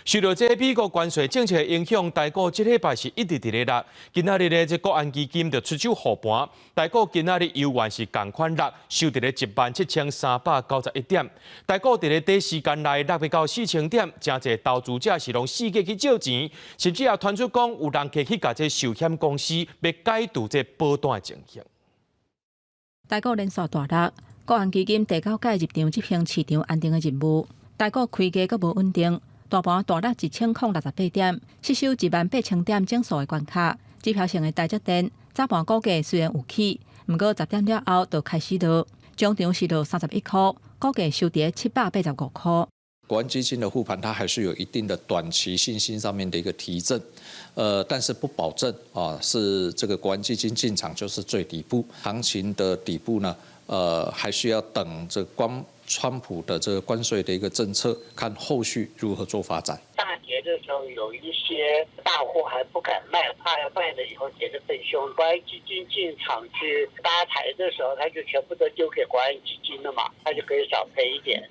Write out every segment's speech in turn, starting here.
受到这美国关税政策的影响，台股这礼拜是一直伫咧落。今仔日咧，这国安基金就出手护盘，台股今仔日犹原是同款落，收伫咧17391点。台股伫咧短时间内落到4000点，真侪投资者是拢四界去借钱，甚至也传出讲有人客去甲这寿险公司要解除这保单的情形。台股连续大落，国安基金提高介入场执行市场安定的任务。台股开价阁无稳定，大盘大落1068点，失守18000点整数的关卡。指标性的台积电早盘股价虽然有起，不过10点了后就开始落，中场是落31块，股价收跌785块。国安基金的护盘，它还是有一定的短期信心上面的一个提振，但是不保证是这个国安基金进场就是最底部，行情的底部呢，还需要等这川普的这个关税的一个政策，看后续如何做发展。大跌的时候，有一些大户还不敢卖，怕要卖了以后跌得更凶。国安基金进场去搭台的时候，他就全部都丢给国安基金了嘛，他就可以少赔一点。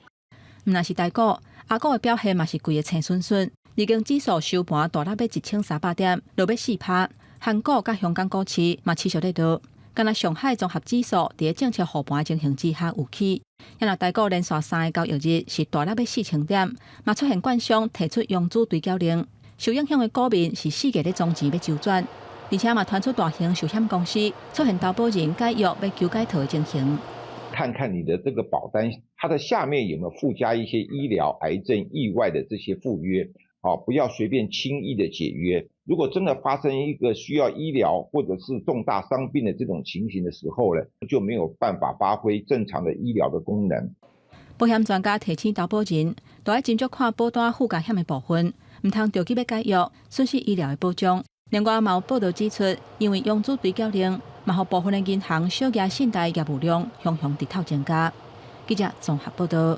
若是台股，阿股的表现嘛是规个青顺顺，日经指数收盘大落要1300点，落要4%。韩股甲香港股市嘛持续在落，敢若上海综合指数伫政策护盘的情形之下有起。因若台股连续3个交易日是大落要4000点，嘛出现券商提出融资追缴令，受影响的股民是四界咧总钱要周转，而且嘛传出大型寿险公司出现投保人解约要求解套的情形。看看你的这个保单，它的下面有没有附加一些医疗、癌症、意外的这些附约，不要随便轻易的解约。如果真的发生一个需要医疗或者是重大伤病的这种情形的时候呢，就没有办法发挥正常的医疗的功能。保险专家提醒投保人，都要斟酌看保单附加险的部分，唔通着急要解约，损失医疗的保障。另外，有报道指出，因为融资追缴令，嘛互部分的银行小额信贷业务量向直透增加。记者综合报道。